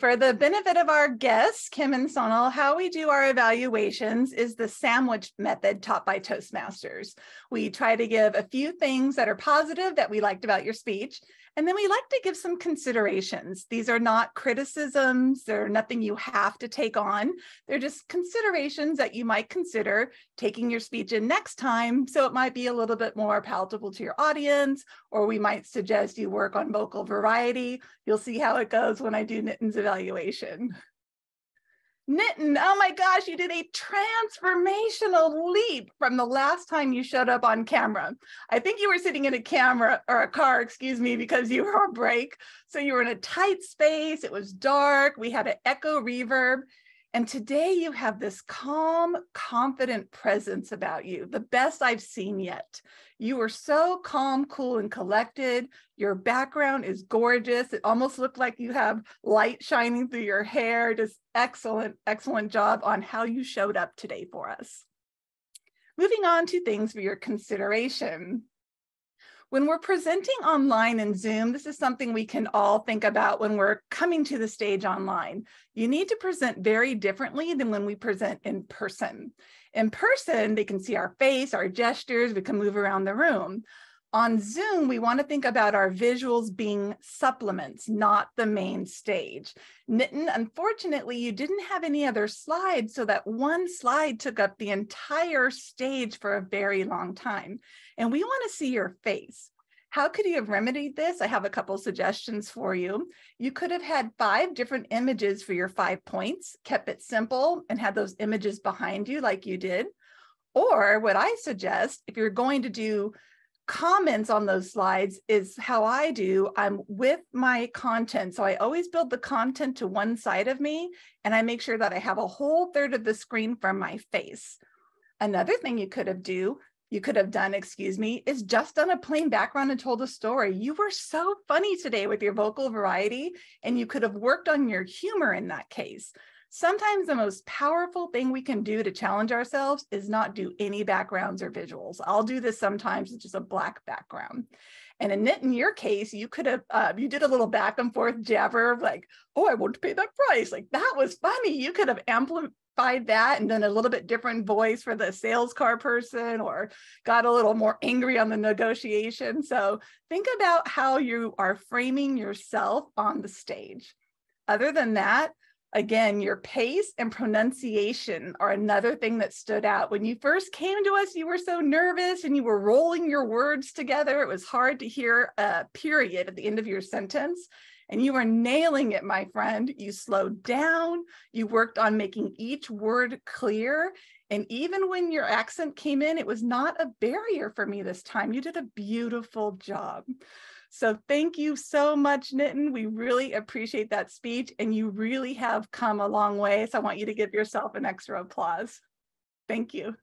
for the benefit of our guests, Kim and Sonal, how we do our evaluations is the sandwich method taught by Toastmasters. We try to give a few things that are positive that we liked about your speech, and then we like to give some considerations. These are not criticisms. They're nothing you have to take on. They're just considerations that you might consider taking your speech in next time, so it might be a little bit more palatable to your audience, or we might suggest you work on vocal variety. You'll see how it goes when I do Nitin's evaluation. Nitin, oh my gosh, you did a transformational leap from the last time you showed up on camera. I think you were sitting in a car, excuse me, because you were on break. So you were in a tight space, it was dark, we had an echo reverb. And today you have this calm, confident presence about you, the best I've seen yet. You are so calm, cool, and collected. Your background is gorgeous. It almost looked like you have light shining through your hair. Just excellent, excellent job on how you showed up today for us. Moving on to things for your consideration. When we're presenting online in Zoom, this is something we can all think about when we're coming to the stage online. You need to present very differently than when we present in person. In person, they can see our face, our gestures, we can move around the room. On Zoom, we want to think about our visuals being supplements, not the main stage. Nitin, unfortunately, you didn't have any other slides, so that one slide took up the entire stage for a very long time. And we want to see your face. How could you have remedied this? I have a couple suggestions for you. You could have had 5 different images for your 5 points, kept it simple, and had those images behind you like you did. Or what I suggest, if you're going to do comments on those slides, is how I do. I'm with my content. So I always build the content to one side of me, and I make sure that I have a whole third of the screen from my face. Another thing you could have done, is just done a plain background and told a story. You were so funny today with your vocal variety, and you could have worked on your humor in that case. Sometimes the most powerful thing we can do to challenge ourselves is not do any backgrounds or visuals. I'll do this sometimes with just a black background. And in your case, you could have, you did a little back and forth jabber like, oh, I won't pay that price. Like, that was funny. You could have amplified that and done a little bit different voice for the sales car person, or got a little more angry on the negotiation. So think about how you are framing yourself on the stage. Other than that, again, your pace and pronunciation are another thing that stood out. When you first came to us, you were so nervous and you were rolling your words together. It was hard to hear a period at the end of your sentence. And you were nailing it, my friend. You slowed down. You worked on making each word clear. And even when your accent came in, it was not a barrier for me this time. You did a beautiful job. So thank you so much, Nitin. We really appreciate that speech, and you really have come a long way. So I want you to give yourself an extra applause. Thank you.